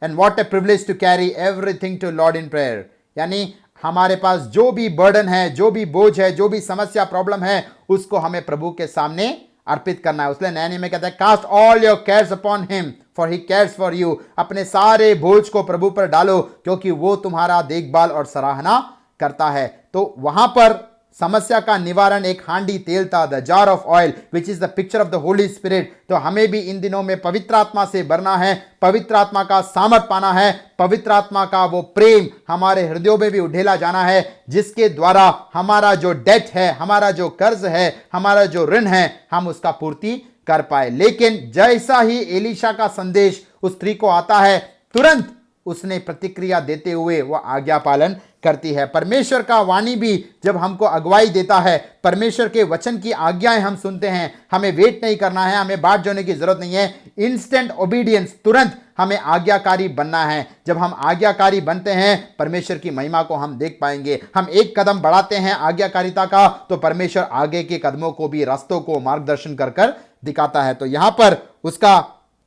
and what a privilege to carry everything to Lord in prayer. यानी हमारे पास जो भी बर्डन है, जो भी बोझ है, जो भी समस्या प्रॉब्लम है, उसको हमें प्रभु के सामने अर्पित करना है। उसलिए नए नियम में कहता है, cast all your cares upon him for he cares for you. अपने सारे बोझ को प्रभु पर डालो क्योंकि वो तुम्हारा देखभाल और सराहना करता है। तो वहां पर समस्या का निवारण एक हांडी तेल था, the jar of oil which is the picture of the Holy spirit. तो हमें भी इन दिनों में पवित्र आत्मा से भरना है, पवित्र आत्मा का सामर्थ पाना है, पवित्र आत्मा का वो प्रेम हमारे हृदयों में भी उठेला जाना है, जिसके द्वारा हमारा जो डेट है, हमारा जो कर्ज है, हमारा जो ऋण है, हम उसका पूर्ति कर पाए। लेकिन जैसा ही एलीशा का संदेश उस स्त्री को आता है, तुरंत उसने प्रतिक्रिया देते हुए वह आज्ञा पालन करती है। परमेश्वर का वाणी भी जब हमको अगुवाई देता है, परमेश्वर के वचन की आज्ञाएं हम सुनते हैं, हमें वेट नहीं करना है, हमें बाट जोड़ने की जरूरत नहीं है। इंस्टेंट ओबीडियंस, तुरंत हमें आज्ञाकारी बनना है। जब हम आज्ञाकारी बनते हैं, परमेश्वर की महिमा को हम देख पाएंगे। हम एक कदम बढ़ाते हैं आज्ञाकारिता का, तो परमेश्वर आगे के कदमों को भी, रास्तों को मार्गदर्शन कर कर दिखाता है। तो यहां पर उसका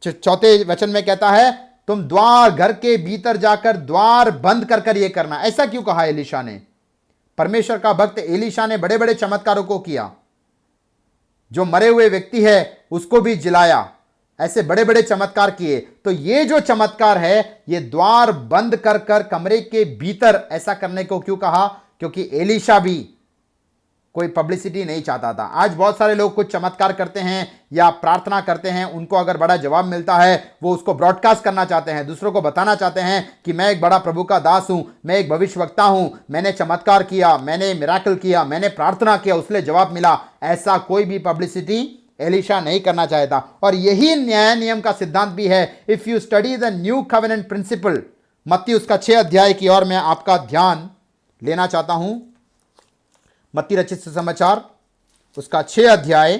4 वचन में कहता है, तुम द्वार, घर के भीतर जाकर द्वार बंद कर कर यह करना। ऐसा क्यों कहा एलीशा ने? परमेश्वर का भक्त एलीशा ने बड़े बड़े चमत्कारों को किया। जो मरे हुए व्यक्ति है उसको भी जिलाया, ऐसे बड़े बड़े चमत्कार किए। तो ये जो चमत्कार है, ये द्वार बंद कर कर कमरे के भीतर ऐसा करने को क्यों कहा? क्योंकि एलीशा भी कोई पब्लिसिटी नहीं चाहता था। आज बहुत सारे लोग कुछ चमत्कार करते हैं या प्रार्थना करते हैं, उनको अगर बड़ा जवाब मिलता है, वो उसको ब्रॉडकास्ट करना चाहते हैं, दूसरों को बताना चाहते हैं कि मैं एक बड़ा प्रभु का दास हूं, मैं एक भविष्यवक्ता हूं, मैंने चमत्कार किया, मैंने मिराकल किया, मैंने प्रार्थना किया, उसने जवाब मिला। ऐसा कोई भी पब्लिसिटी एलीशा नहीं करना चाहता। और यही न्याय नियम का सिद्धांत भी है। If you study the new covenant principle, मत्ती उसका 6 अध्याय की ओर मैं आपका ध्यान लेना चाहता हूं। मत्ती रचित सुसमाचार उसका 6 अध्याय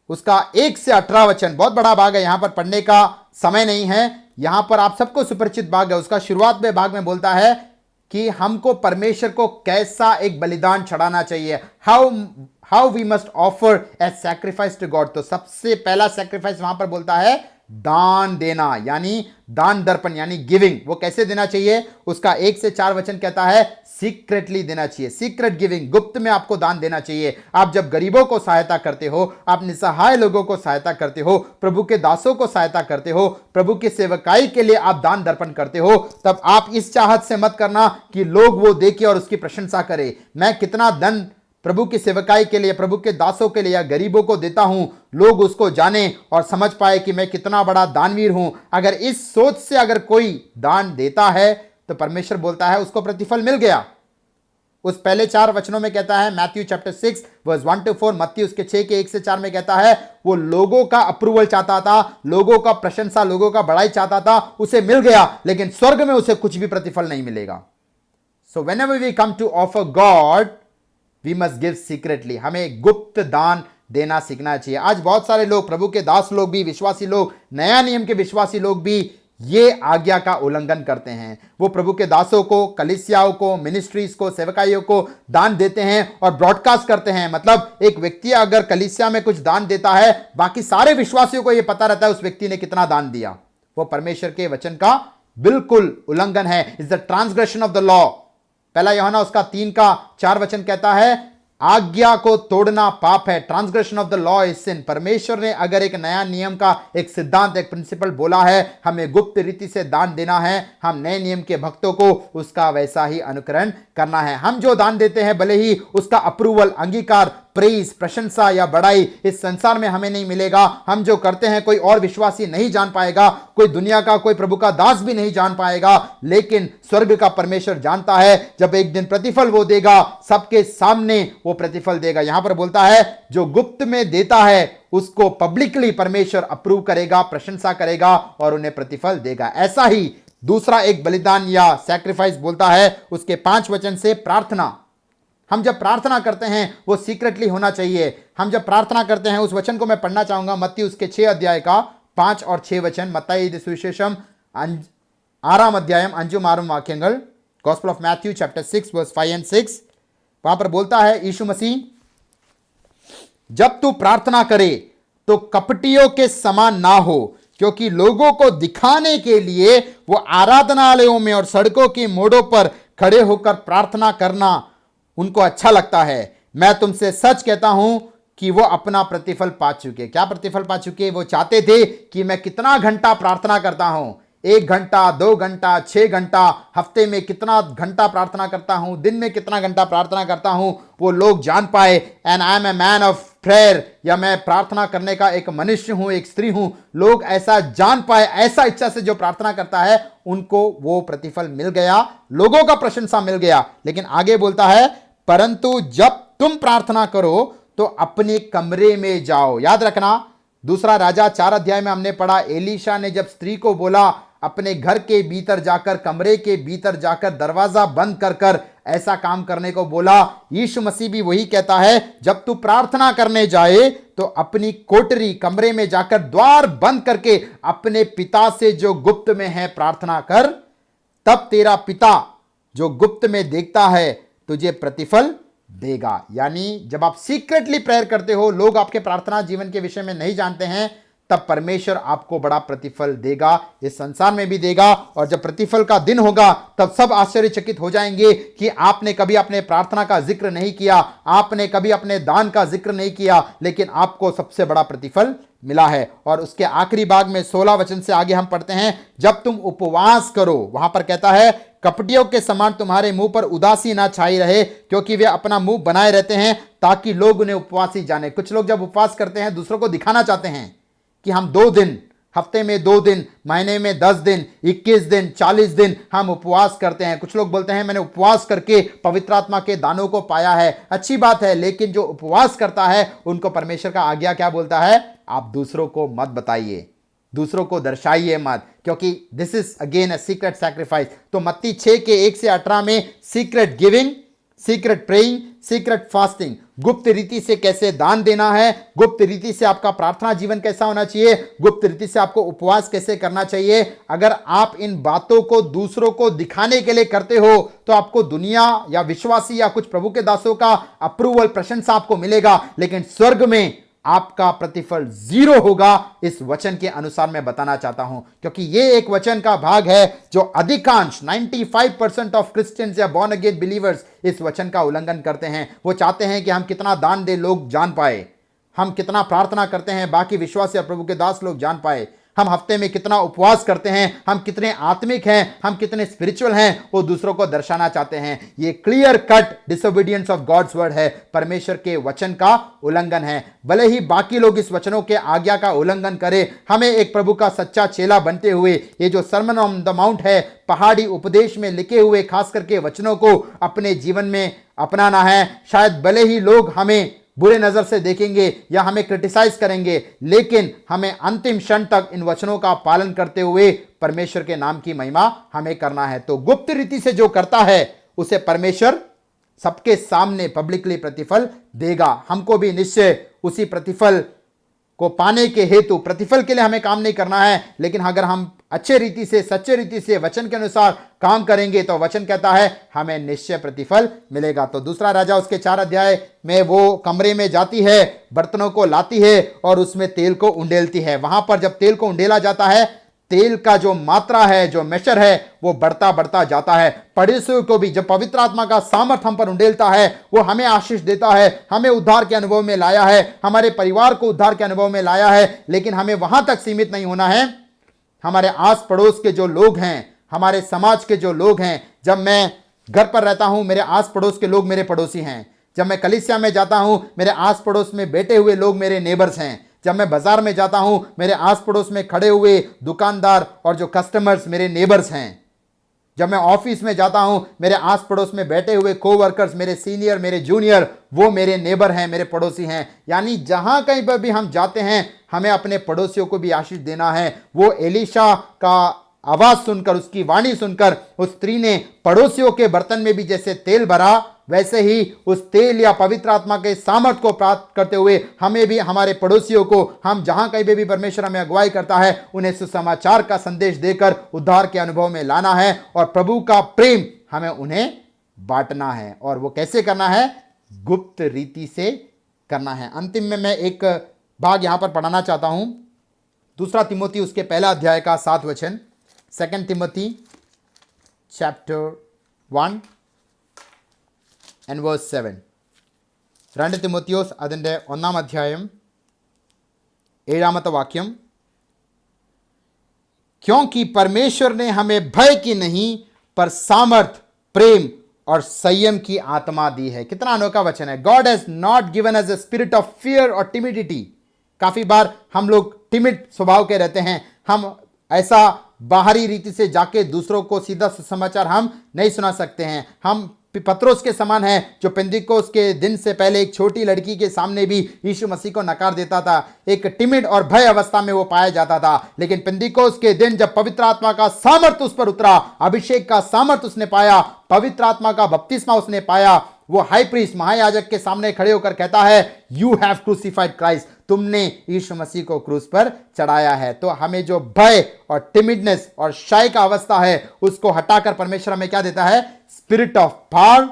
उसका 1 से 18 वचन, बहुत बड़ा भाग है, यहां पर पढ़ने का समय नहीं है। यहां पर आप सबको सुपरिचित भाग है। उसका शुरुआत में भाग में बोलता है कि हमको परमेश्वर को कैसा एक बलिदान चढ़ाना चाहिए, how we must offer as sacrifice to God. तो सबसे पहला सैक्रिफाइस वहां पर बोलता है दान देना, यानी दान दर्पण, यानी गिविंग। वो कैसे देना चाहिए? उसका 1 से 4 वचन कहता है सीक्रेटली देना चाहिए, सीक्रेट गिविंग, गुप्त में आपको दान देना चाहिए। आप जब गरीबों को सहायता करते हो, आप निसहाय लोगों को सहायता करते हो, प्रभु के दासों को सहायता करते हो, प्रभु की सेवकाई के लिए आप दान दर्पण करते हो, तब आप इस चाहत से मत करना कि लोग वो देखें और उसकी प्रशंसा करें। मैं कितना धन प्रभु की सेवकाई के लिए, प्रभु के दासों के लिए या गरीबों को देता हूं, लोग उसको जाने और समझ पाए कि मैं कितना बड़ा दानवीर हूं। अगर इस सोच से अगर कोई दान देता है तो परमेश्वर बोलता है उसको प्रतिफल मिल गया। उस पहले 4 वचनों में कहता है, मैथ्यू चैप्टर 6 वर्स 1 to 4, मत्ती उसके 6 के 1 से 4 में कहता है वो लोगों का अप्रूवल चाहता था, लोगों का प्रशंसा, लोगों का बड़ाई चाहता था, उसे मिल गया, लेकिन स्वर्ग में उसे कुछ भी प्रतिफल नहीं मिलेगा। So whenever we come to offer God we must give secretly. हमें गुप्त दान देना सीखना चाहिए। आज बहुत सारे लोग, प्रभु के दास लोग भी, विश्वासी लोग, नया नियम के विश्वासी लोग भी ये आज्ञा का उल्लंघन करते हैं। वो प्रभु के दासों को, कलीसियाओं को, मिनिस्ट्रीज को, सेवकाइयों को दान देते हैं और ब्रॉडकास्ट करते हैं। मतलब एक व्यक्ति अगर कलीसिया में कुछ दान देता है, बाकी सारे विश्वासियों को यह पता रहता है उस व्यक्ति ने कितना दान दिया। वो परमेश्वर के वचन का बिल्कुल उल्लंघन है, is the transgression of the law. पहला यूहन्ना उसका 3 का 4 वचन कहता है आज्ञा को तोड़ना पाप है। Transgression of the law is sin. परमेश्वर ने अगर एक नया नियम का एक सिद्धांत, एक प्रिंसिपल बोला है, हमें गुप्त रीति से दान देना है, हम नए नियम के भक्तों को उसका वैसा ही अनुकरण करना है। हम जो दान देते हैं, भले ही उसका अप्रूवल, अंगीकार, प्रेज, प्रशंसा या बड़ाई इस संसार में हमें नहीं मिलेगा। हम जो करते हैं कोई और विश्वासी नहीं जान पाएगा, कोई दुनिया का, कोई प्रभु का दास भी नहीं जान पाएगा, लेकिन स्वर्ग का परमेश्वर जानता है। जब एक दिन प्रतिफल वो देगा, सबके सामने वो प्रतिफल देगा। यहां पर बोलता है जो गुप्त में देता है उसको पब्लिकली परमेश्वर अप्रूव करेगा, प्रशंसा करेगा और उन्हें प्रतिफल देगा। ऐसा ही दूसरा एक बलिदान या सैक्रिफाइस बोलता है, उसके 5 वचन से प्रार्थना। हम जब प्रार्थना करते हैं वो सीक्रेटली होना चाहिए। हम जब प्रार्थना करते हैं, उस वचन को मैं पढ़ना चाहूंगा, मत्ती उसके 6 अध्याय का 5 और 6 वचन। मत्ताई सुविशेषम 6 अध्यायम 5 वाक्यंगल, gospel of Matthew chapter 6 verse 5 and 6। वहां पर बोलता है यीशु मसीह, जब तू प्रार्थना करे तो कपटियों के समान ना हो, क्योंकि लोगों को दिखाने के लिए वो आराधनालयों में और सड़कों के मोड़ों पर खड़े होकर प्रार्थना करना उनको अच्छा लगता है। मैं तुमसे सच कहता हूं कि वो अपना प्रतिफल पा चुके। क्या प्रतिफल पा चुके? वो चाहते थे कि मैं कितना घंटा प्रार्थना करता हूं, 1 घंटा, 2 घंटा, 6 घंटा, हफ्ते में कितना घंटा प्रार्थना करता हूं, दिन में कितना घंटा प्रार्थना करता हूं, वो लोग जान पाए। And I am a man of prayer, या मैं प्रार्थना करने का एक मनुष्य हूं, एक स्त्री हूं। लोग ऐसा जान पाए, ऐसा इच्छा से जो प्रार्थना करता है उनको वो प्रतिफल मिल गया, लोगों का प्रशंसा मिल गया। लेकिन आगे बोलता है, परंतु जब तुम प्रार्थना करो तो अपने कमरे में जाओ। याद रखना, दूसरा राजा 4 अध्याय में हमने पढ़ा, एलीशा ने जब स्त्री को बोला अपने घर के भीतर जाकर, कमरे के भीतर जाकर दरवाजा बंद कर कर ऐसा काम करने को बोला। यीशु मसीह भी वही कहता है, जब तू प्रार्थना करने जाए तो अपनी कोठरी, कमरे में जाकर द्वार बंद करके अपने पिता से जो गुप्त में है प्रार्थना कर, तब तेरा पिता जो गुप्त में देखता है तुझे प्रतिफल देगा। यानी जब आप सीक्रेटली प्रेयर करते हो, लोग आपके प्रार्थना जीवन के विषय में नहीं जानते हैं, तब परमेश्वर आपको बड़ा प्रतिफल देगा, इस संसार में भी देगा। और जब प्रतिफल का दिन होगा तब सब आश्चर्यचकित हो जाएंगे कि आपने कभी अपने प्रार्थना का जिक्र नहीं किया, आपने कभी अपने दान का जिक्र नहीं किया, लेकिन आपको सबसे बड़ा प्रतिफल मिला है। और उसके आखिरी भाग में 16 वचन से आगे हम पढ़ते हैं, जब तुम उपवास करो, वहां पर कहता है, कपटियों के समान तुम्हारे मुंह पर उदासी ना छाई रहे, क्योंकि वे अपना मुंह बनाए रहते हैं ताकि लोग उन्हें उपवासी जाने। कुछ लोग जब उपवास करते हैं दूसरों को दिखाना चाहते हैं कि हम 2 दिन, हफ्ते में 2 दिन, महीने में 10 दिन, 21 दिन, 40 दिन हम उपवास करते हैं। कुछ लोग बोलते हैं मैंने उपवास करके पवित्र आत्मा के दानों को पाया है। अच्छी बात है, लेकिन जो उपवास करता है उनको परमेश्वर का आज्ञा क्या बोलता है? आप दूसरों को मत बताइए, दूसरों को दर्शाइए मत, क्योंकि this is again a secret sacrifice. तो मत्ती 6 के 1 से 18 में secret giving, secret praying, secret fasting, गुप्त रीति से कैसे दान देना है, गुप्त रीति से आपका प्रार्थना जीवन कैसा होना चाहिए, गुप्त रीति से आपको उपवास कैसे करना चाहिए। अगर आप इन बातों को दूसरों को दिखाने के लिए करते हो तो आपको दुनिया या विश्वासी या कुछ प्रभु के दासों का अप्रूवल, प्रशंसा आपको मिलेगा, लेकिन स्वर्ग में आपका प्रतिफल 0 होगा। इस वचन के अनुसार मैं बताना चाहता हूं, क्योंकि यह एक वचन का भाग है जो अधिकांश 95% ऑफ क्रिश्चियंस या बॉर्न अगेन बिलीवर्स इस वचन का उल्लंघन करते हैं। वो चाहते हैं कि हम कितना दान दे लोग जान पाए, हम कितना प्रार्थना करते हैं बाकी विश्वासी या प्रभु के दास लोग जान पाए, हम हफ्ते में कितना उपवास करते हैं, हम कितने आत्मिक हैं, हम कितने स्पिरिचुअल हैं, वो दूसरों को दर्शाना चाहते हैं। ये clear cut disobedience of God's word है, परमेश्वर के वचन का उल्लंघन है। भले ही बाकी लोग इस वचनों के आज्ञा का उल्लंघन करें, हमें एक प्रभु का सच्चा चेला बनते हुए ये जो सर्मन ऑन द माउंट है, पहाड़ी उपदेश में लिखे हुए खास करके वचनों को अपने जीवन में अपनाना है। शायद भले ही लोग हमें बुरे नजर से देखेंगे या हमें क्रिटिसाइज करेंगे, लेकिन हमें अंतिम क्षण तक इन वचनों का पालन करते हुए परमेश्वर के नाम की महिमा हमें करना है। तो गुप्त रीति से जो करता है उसे परमेश्वर सबके सामने पब्लिकली प्रतिफल देगा। हमको भी निश्चय उसी प्रतिफल को पाने के हेतु, प्रतिफल के लिए हमें काम नहीं करना है, लेकिन अगर हम अच्छे रीति से, सच्चे रीति से वचन के अनुसार काम करेंगे तो वचन कहता है हमें निश्चय प्रतिफल मिलेगा। तो दूसरा राजा उसके 4 अध्याय में वो कमरे में जाती है, बर्तनों को लाती है और उसमें तेल को उंडेलती है। वहां पर जब तेल को उंडेला जाता है तेल का जो मात्रा है, जो मेशर है, वो बढ़ता बढ़ता जाता है। पड़ोसियों को भी जब पवित्र आत्मा का सामर्थ हम पर उंडेलता है, वो हमें आशीष देता है, हमें उद्धार के अनुभव में लाया है, हमारे परिवार को उद्धार के अनुभव में लाया है। लेकिन हमें वहां तक सीमित नहीं होना है। हमारे आस पड़ोस के जो लोग हैं, हमारे समाज के जो लोग हैं, जब मैं घर पर रहता हूं, मेरे आस पड़ोस के लोग मेरे पड़ोसी हैं। जब मैं कलीसिया में जाता हूं, मेरे आस पड़ोस में बैठे हुए लोग मेरे नेबर्स हैं। जब मैं बाजार में जाता हूं, मेरे आस पड़ोस में खड़े हुए दुकानदार और जो कस्टमर्स मेरे नेबर्स हैं। जब मैं ऑफिस में जाता हूं, मेरे आस पड़ोस में बैठे हुए कोवर्कर्स, मेरे सीनियर, मेरे जूनियर, वो मेरे नेबर हैं, मेरे पड़ोसी हैं। यानी जहां कहीं पर भी हम जाते हैं, हमें अपने पड़ोसियों को भी आशीष देना है। वो एलीशा का आवाज सुनकर, उसकी वाणी सुनकर उस स्त्री ने पड़ोसियों के बर्तन में भी जैसे तेल भरा, वैसे ही उस तेल या पवित्र आत्मा के सामर्थ को प्राप्त करते हुए हमें भी हमारे पड़ोसियों को, हम जहां कहीं भी परमेश्वर हमें अगुवाई करता है, उन्हें सुसमाचार का संदेश देकर उद्धार के अनुभव में लाना है और प्रभु का प्रेम हमें उन्हें बांटना है। और वो कैसे करना है? गुप्त रीति से करना है। अंतिम में मैं एक भाग यहां पर पढ़ाना चाहता हूं, 2 तिमोथी उसके पहला अध्याय का 7 वचन। 2 Timothy chapter 1 and verse 7. 2 Timotheos അതിൻ്റെ 1 അധ്യായം 7 വാക്യം. क्योंकि परमेश्वर ने हमें भय की नहीं पर सामर्थ, प्रेम और संयम की आत्मा दी है। कितना अनोखा वचन है। God has not given us a spirit of fear और टिमिडिटी। काफी बार हम लोग टिमिड स्वभाव के रहते हैं। हम ऐसा बाहरी रीति से जाके दूसरों को सीधा समाचार हम नहीं सुना सकते हैं। हम पत्रोस के समान है, जो पेंतिकोस्त के दिन से पहले एक छोटी लड़की के सामने भी यीशु मसीह को नकार देता था। एक टिमिड और भय अवस्था में वो पाया जाता था। लेकिन पेंतिकोस्त के दिन जब पवित्र आत्मा का सामर्थ उस पर उतरा, अभिषेक का सामर्थ उसने पाया, पवित्र आत्मा का बपतिस्मा उसने पाया, वो हाई प्रीस्ट, महायाजक के सामने खड़े होकर कहता है, यू हैव क्रूसिफाइड क्राइस्ट, तुमने यीशु मसीह को क्रूस पर चढ़ाया है। तो हमें जो भय और टिमिडनेस और शाय का अवस्था है, उसको हटाकर परमेश्वर हमें क्या देता है? Spirit of power,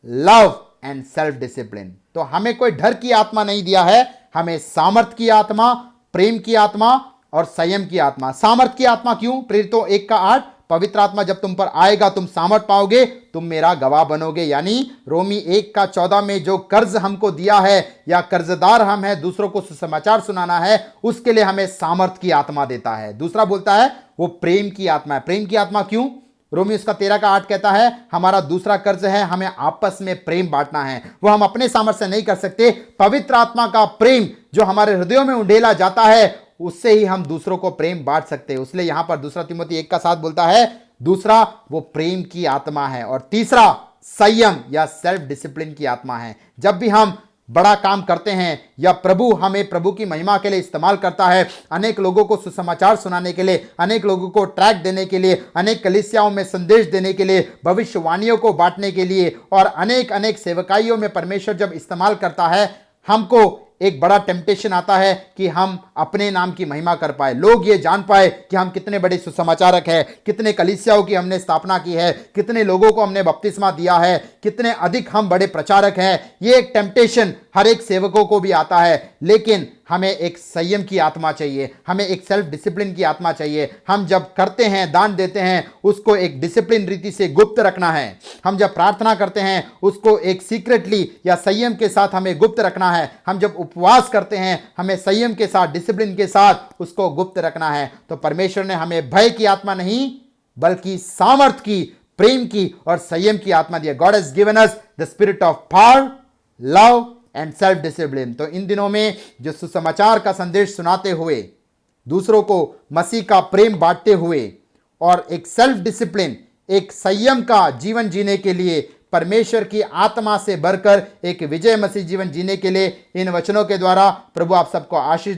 love and self discipline. तो हमें कोई डर की आत्मा नहीं दिया है, हमें सामर्थ की आत्मा, प्रेम की आत्मा और संयम की आत्मा। सामर्थ की आत्मा क्यों? प्रेरितों 1:8, पवित्र आत्मा जब तुम पर आएगा तुम सामर्थ पाओगे, तुम मेरा गवाह बनोगे। यानी रोमी 1:14 में जो कर्ज हमको दिया है या कर्जदार हम हैं, दूसरों को सुसमाचार सुनाना है, उसके लिए हमें सामर्थ की आत्मा देता है। दूसरा बोलता है वो प्रेम की आत्मा है। प्रेम की आत्मा क्यों? रोमी उसका 13:8 कहता है, हमारा दूसरा कर्ज है, हमें आपस में प्रेम बांटना है। वो हम अपने सामर्थ्य से नहीं कर सकते। पवित्र आत्मा का प्रेम जो हमारे हृदयों में उंडेला जाता है, उससे ही हम दूसरों को प्रेम बांट सकते हैं। इसलिए यहां पर 2 तिमोथी 1:7 बोलता है, दूसरा वो प्रेम की आत्मा है और तीसरा संयम या सेल्फ डिसिप्लिन की आत्मा है। जब भी हम बड़ा काम करते हैं या प्रभु हमें प्रभु की महिमा के लिए इस्तेमाल करता है, अनेक लोगों को सुसमाचार सुनाने के लिए, अनेक लोगों को ट्रैक देने के लिए, अनेक कलीसियाओं में संदेश देने के लिए, भविष्यवाणियों को बांटने के लिए और अनेक अनेक सेवकाइयों में परमेश्वर जब इस्तेमाल करता है, हमको एक बड़ा टेम्पटेशन आता है कि हम अपने नाम की महिमा कर पाए, लोग ये जान पाए कि हम कितने बड़े सुसमाचारक हैं, कितने कलीसियाओं की हमने स्थापना की है, कितने लोगों को हमने बपतिस्मा दिया है, कितने अधिक हम बड़े प्रचारक हैं। ये एक टेम्पटेशन हर एक सेवकों को भी आता है। लेकिन हमें एक संयम की आत्मा चाहिए, हमें एक सेल्फ डिसिप्लिन की आत्मा चाहिए। हम जब करते हैं, दान देते हैं, उसको एक डिसिप्लिन रीति से गुप्त रखना है। हम जब प्रार्थना करते हैं, उसको एक सीक्रेटली या संयम के साथ हमें गुप्त रखना है। हम जब उपवास करते हैं, हमें संयम के साथ, डिसिप्लिन के साथ उसको गुप्त रखना है। तो परमेश्वर ने हमें भय की आत्मा नहीं बल्कि सामर्थ की, प्रेम की और संयम की आत्मा दी है। God has given us the spirit of power, love and self discipline. तो इन दिनों में जो सुसमाचार का संदेश सुनाते हुए, दूसरों को मसीह का प्रेम बांटते हुए और एक सेल्फ डिसिप्लिन, एक संयम का जीवन जीने के लिए, परमेश्वर की आत्मा से भरकर एक विजय मसीह जीवन जीने के लिए इन वचनों के द्वारा प्रभु आप सबको आशीष